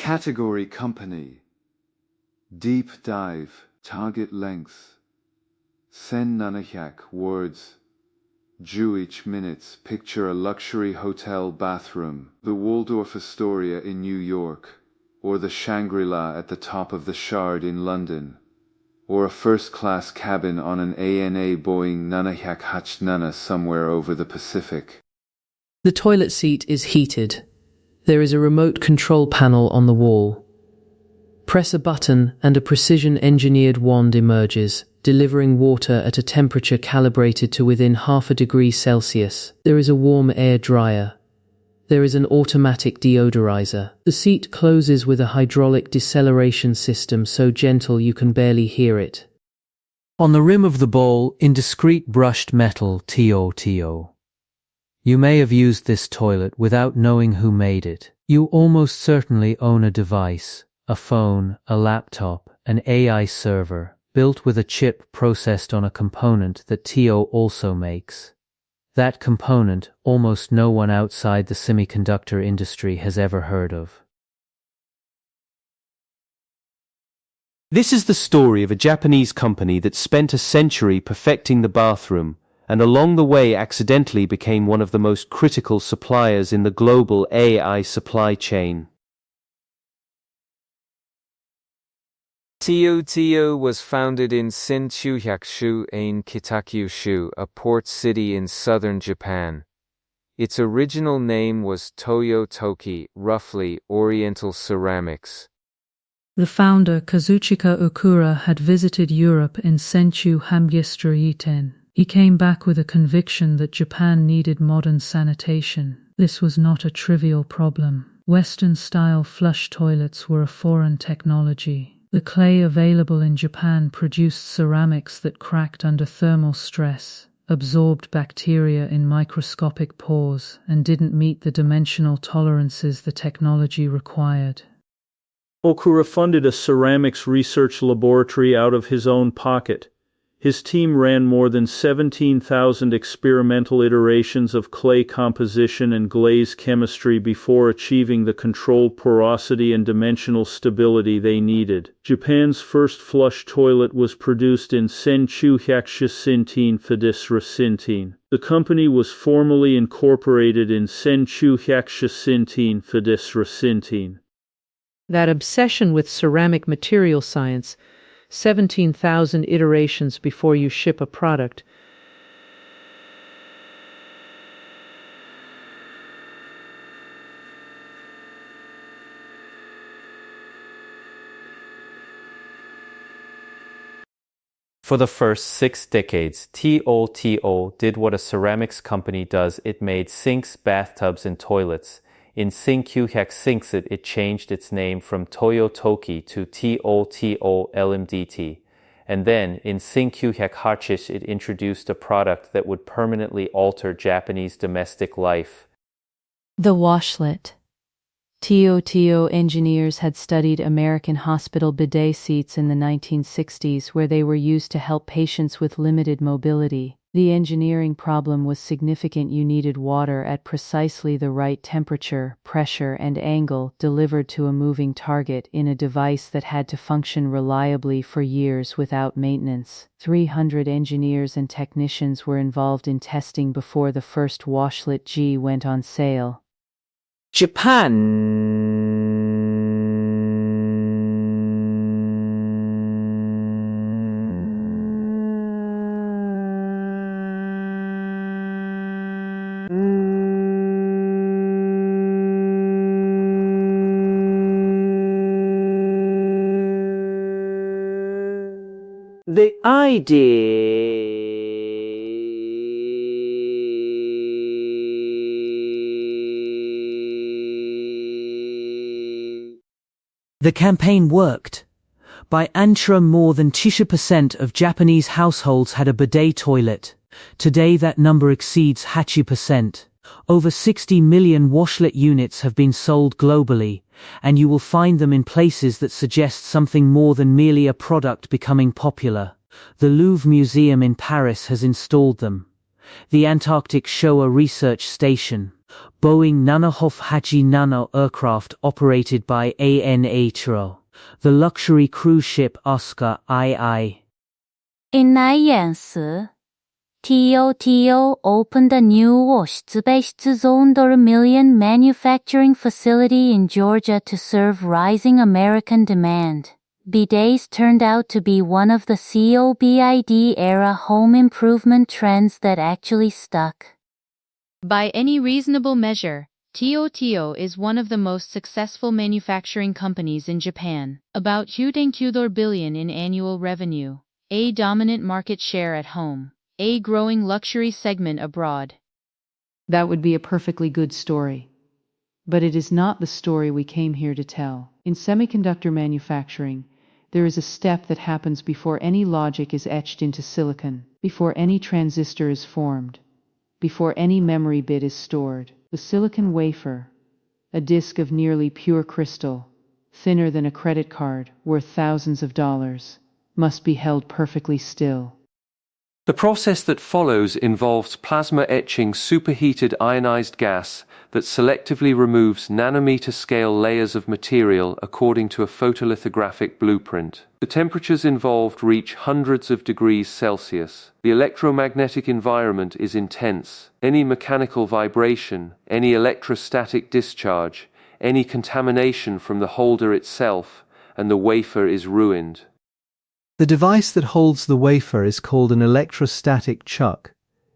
Category company. Deep dive, target length. 1700 words. Jewish minutes. Picture a luxury hotel bathroom, the Waldorf Astoria in New York, or the Shangri-La at the top of the Shard in London, or a first-class cabin on an ANA Boeing 787 somewhere over the Pacific. The toilet seat is heated. There is a remote control panel on the wall. Press a button and a precision-engineered wand emerges, delivering water at a temperature calibrated to within 0.5 degrees Celsius. There is a warm air dryer. There is an automatic deodorizer. The seat closes with a hydraulic deceleration system so gentle you can barely hear it. On the rim of the bowl, in discrete brushed metal, TOTO. You may have used this toilet without knowing who made it. You almost certainly own a device, a phone, a laptop, an AI server, built with a chip processed on a component that TO also makes. That component almost no one outside the semiconductor industry has ever heard of. This is the story of a Japanese company that spent a century perfecting the bathroom, and along the way accidentally became one of the most critical suppliers in the global AI supply chain. TOTO was founded in Kitakyushu in Kitakyushu, a port city in southern Japan. Its original name was Toyo Toki, roughly Oriental Ceramics. The founder, Kazuchika Okura, had visited Europe in Senchu Hamgyestra. He came back with a conviction that Japan needed modern sanitation. This was not a trivial problem. Western-style flush toilets were a foreign technology. The clay available in Japan produced ceramics that cracked under thermal stress, absorbed bacteria in microscopic pores, and didn't meet the dimensional tolerances the technology required. Okura funded a ceramics research laboratory out of his own pocket. His team ran more than 17,000 experimental iterations of clay composition and glaze chemistry before achieving the controlled porosity and dimensional stability they needed. Japan's first flush toilet was produced in Senchu-hyakushintin. The company was formally incorporated in Senchu-hyakushintin. That obsession with ceramic material science, 17,000 iterations before you ship a product. For the first 6 decades, TOTO did what a ceramics company does. It made sinks, bathtubs, and toilets. In Senkyuhyaksinks it changed its name from Toyo Toki to TOTO LMDT. And then, in Senkyuhyakhachish it introduced a product that would permanently alter Japanese domestic life. The Washlet. TOTO engineers had studied American hospital bidet seats in the 1960s where they were used to help patients with limited mobility. The engineering problem was significant. You needed water at precisely the right temperature, pressure, and angle delivered to a moving target in a device that had to function reliably for years without maintenance. 300 engineers and technicians were involved in testing before the first Washlet G went on sale. Japan. The idea. The campaign worked. By Antra, more than 90% of Japanese households had a bidet toilet. Today that number exceeds 80%. Over 60 million Washlet units have been sold globally, and you will find them in places that suggest something more than merely a product becoming popular. The Louvre Museum in Paris has installed them. The Antarctic Showa Research Station. Boeing Nanahof Haji Nano aircraft operated by ANA Tro, the luxury cruise ship Oscar II. In 来演时 TOTO opened a new 500 million manufacturing facility in Georgia to serve rising American demand. Bidets turned out to be one of the COVID-era home improvement trends that actually stuck. By any reasonable measure, TOTO is one of the most successful manufacturing companies in Japan, about 100 billion in annual revenue, a dominant market share at home, a growing luxury segment abroad. That would be a perfectly good story. But it is not the story we came here to tell. In semiconductor manufacturing, there is a step that happens before any logic is etched into silicon, before any transistor is formed, before any memory bit is stored. The silicon wafer, a disk of nearly pure crystal, thinner than a credit card, worth thousands of dollars, must be held perfectly still. The process that follows involves plasma etching superheated ionized gas that selectively removes nanometer-scale layers of material according to a photolithographic blueprint. The temperatures involved reach hundreds of degrees Celsius. The electromagnetic environment is intense. Any mechanical vibration, any electrostatic discharge, any contamination from the holder itself, and the wafer is ruined. The device that holds the wafer is called an electrostatic chuck.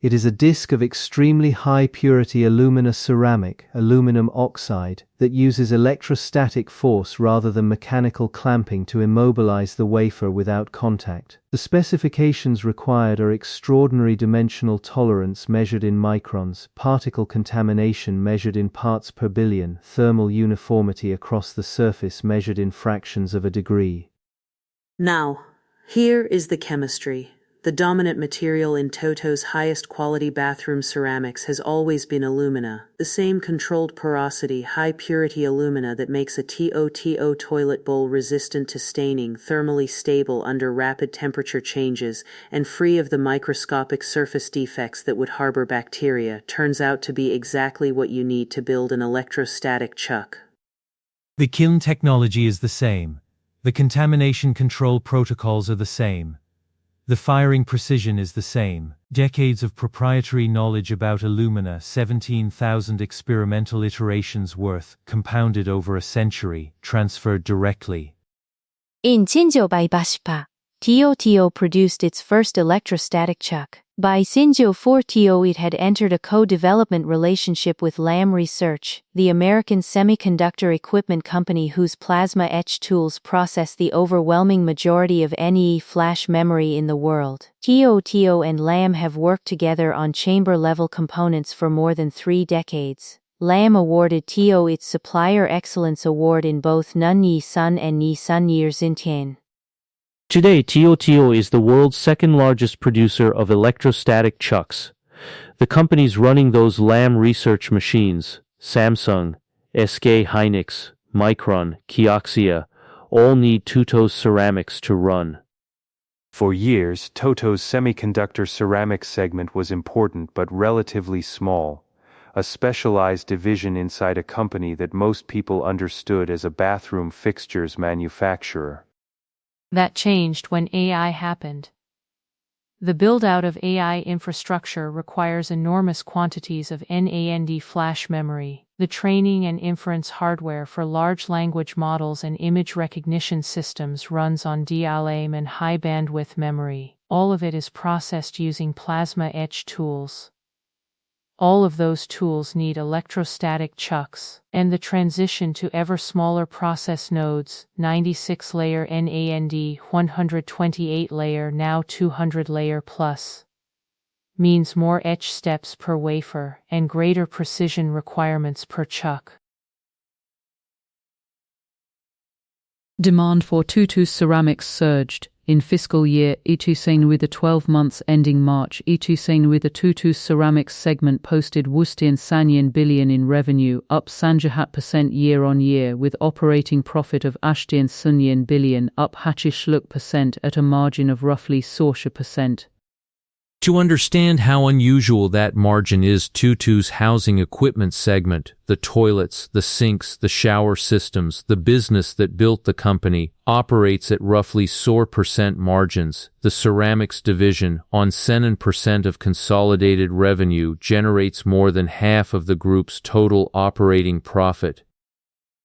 It is a disc of extremely high purity alumina ceramic, aluminum oxide, that uses electrostatic force rather than mechanical clamping to immobilize the wafer without contact. The specifications required are extraordinary dimensional tolerance measured in microns, particle contamination measured in parts per billion, thermal uniformity across the surface measured in fractions of a degree. Now, here is the chemistry. The dominant material in TOTO's highest quality bathroom ceramics has always been alumina, the same controlled porosity, high purity alumina that makes a TOTO toilet bowl resistant to staining, thermally stable under rapid temperature changes, and free of the microscopic surface defects that would harbor bacteria, turns out to be exactly what you need to build an electrostatic chuck. The kiln technology is the same. The contamination control protocols are the same. The firing precision is the same. Decades of proprietary knowledge about alumina, 17,000 experimental iterations worth, compounded over a century, transferred directly. In 1988, TOTO produced its first electrostatic chuck. By 1994, it had entered a co-development relationship with Lam Research, the American semiconductor equipment company whose plasma etch tools process the overwhelming majority of NE flash memory in the world. TOTO and Lam have worked together on chamber-level components for more than 3 decades. Lam awarded TO its Supplier Excellence Award in both Nissan and Nissan years in 10. Today, TOTO is the world's second-largest producer of electrostatic chucks. The companies running those Lam research machines, Samsung, SK Hynix, Micron, Kioxia, all need TOTO's ceramics to run. For years, TOTO's semiconductor ceramics segment was important but relatively small, a specialized division inside a company that most people understood as a bathroom fixtures manufacturer. That changed when AI happened. The build-out of AI infrastructure requires enormous quantities of NAND flash memory. The training and inference hardware for large language models and image recognition systems runs on DLAM and high-bandwidth memory. All of it is processed using plasma etch tools. All of those tools need electrostatic chucks, and the transition to ever smaller process nodes, 96-layer NAND, 128-layer now 200-layer plus, means more etch steps per wafer and greater precision requirements per chuck. Demand for TOTO ceramics surged. In fiscal year 2020 with the 12 months ending March 2020 with the TOTO ceramics segment posted Sanyan billion in revenue, up 100% year-on-year, with operating profit of Sunyan billion, up 86% at a margin of roughly 40%. To understand how unusual that margin is, TOTO's housing equipment segment, the toilets, the sinks, the shower systems, the business that built the company, operates at roughly 4% margins. The ceramics division, on 7% of consolidated revenue, generates more than half of the group's total operating profit.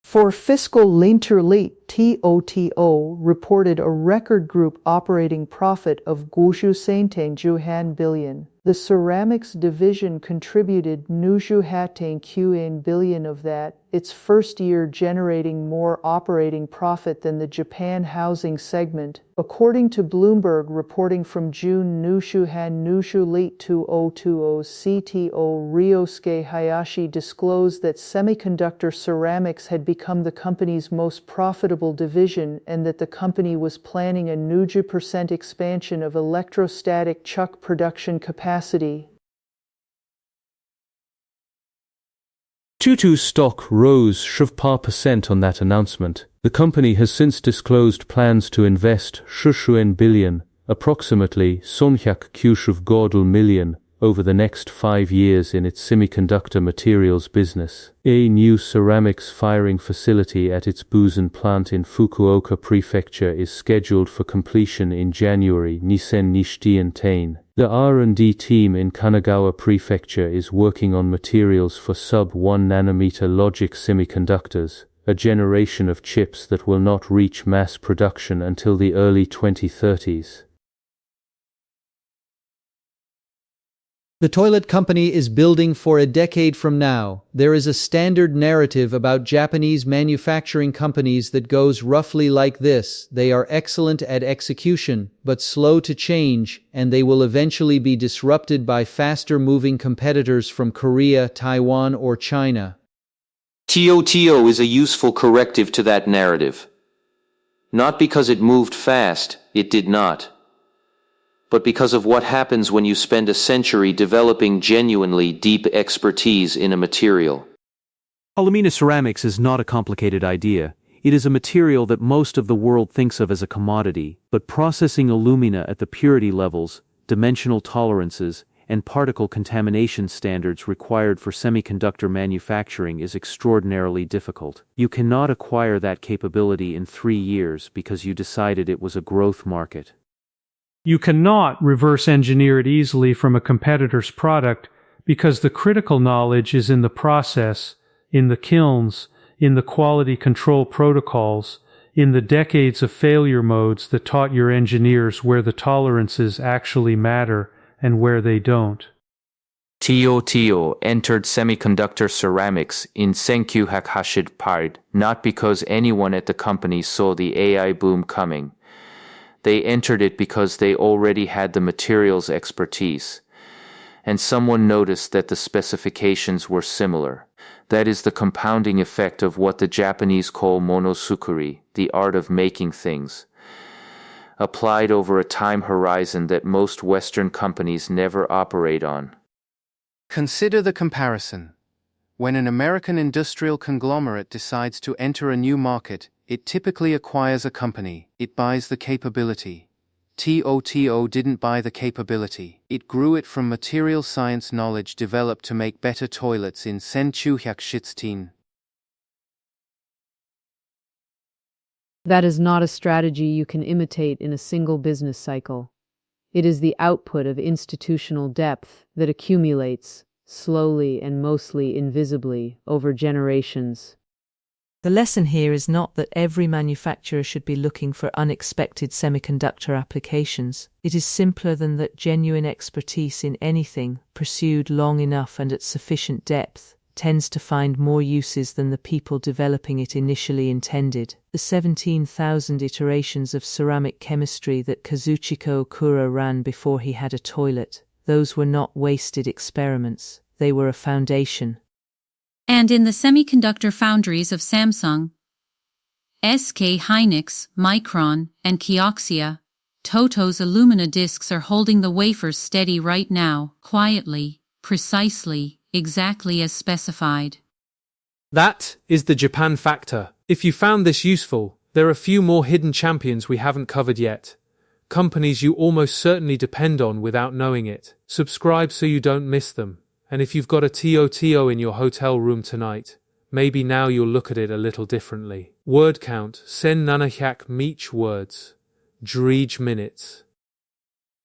For fiscal Linterli, TOTO reported a record group operating profit of Guzhu Sainteng Juhan billion. The ceramics division contributed Nuju Hateng Qin billion of that, its first year generating more operating profit than the Japan housing segment. According to Bloomberg reporting from June, Nushuhan Nushulit 2020's CTO Ryosuke Hayashi disclosed that semiconductor ceramics had become the company's most profitable division and that the company was planning a 90% expansion of electrostatic chuck production capacity. TOTO's stock rose 5% on that announcement. The company has since disclosed plans to invest 6 billion, approximately $100 million, over the next 5 years in its semiconductor materials business. A new ceramics firing facility at its Busan plant in Fukuoka Prefecture is scheduled for completion in January. The R&D team in Kanagawa Prefecture is working on materials for sub-1 nanometer logic semiconductors, a generation of chips that will not reach mass production until the early 2030s. The toilet company is building for a decade from now. There is a standard narrative about Japanese manufacturing companies that goes roughly like this: they are excellent at execution, but slow to change, and they will eventually be disrupted by faster-moving competitors from Korea, Taiwan, or China. TOTO is a useful corrective to that narrative. Not because it moved fast, it did not, but because of what happens when you spend a century developing genuinely deep expertise in a material. Alumina ceramics is not a complicated idea. It is a material that most of the world thinks of as a commodity, but processing alumina at the purity levels, dimensional tolerances, and particle contamination standards required for semiconductor manufacturing is extraordinarily difficult. You cannot acquire that capability in 3 years because you decided it was a growth market. You cannot reverse engineer it easily from a competitor's product because the critical knowledge is in the process, in the kilns, in the quality control protocols, in the decades of failure modes that taught your engineers where the tolerances actually matter and where they don't. TOTO entered semiconductor ceramics in 1988 not because anyone at the company saw the AI boom coming. They entered it because they already had the materials expertise, and someone noticed that the specifications were similar. That is the compounding effect of what the Japanese call Monozukuri, the art of making things, applied over a time horizon that most Western companies never operate on. Consider the comparison. When an American industrial conglomerate decides to enter a new market, it typically acquires a company. It buys the capability. TOTO didn't buy the capability. It grew it from material science knowledge developed to make better toilets in 1916. That is not a strategy you can imitate in a single business cycle. It is the output of institutional depth that accumulates, slowly and mostly invisibly, over generations. The lesson here is not that every manufacturer should be looking for unexpected semiconductor applications. It is simpler than that. Genuine expertise in anything, pursued long enough and at sufficient depth, tends to find more uses than the people developing it initially intended. The 17,000 iterations of ceramic chemistry that Kazuchika Okura ran before he had a toilet, those were not wasted experiments. They were a foundation. And in the semiconductor foundries of Samsung, SK Hynix, Micron, and Kioxia, TOTO's alumina discs are holding the wafers steady right now, quietly, precisely, exactly as specified. That is the Japan factor. If you found this useful, there are a few more hidden champions we haven't covered yet. Companies you almost certainly depend on without knowing it. Subscribe so you don't miss them. And if you've got a TOTO in your hotel room tonight, maybe now you'll look at it a little differently. Word count, sen nanahyak meech words. Drej minutes.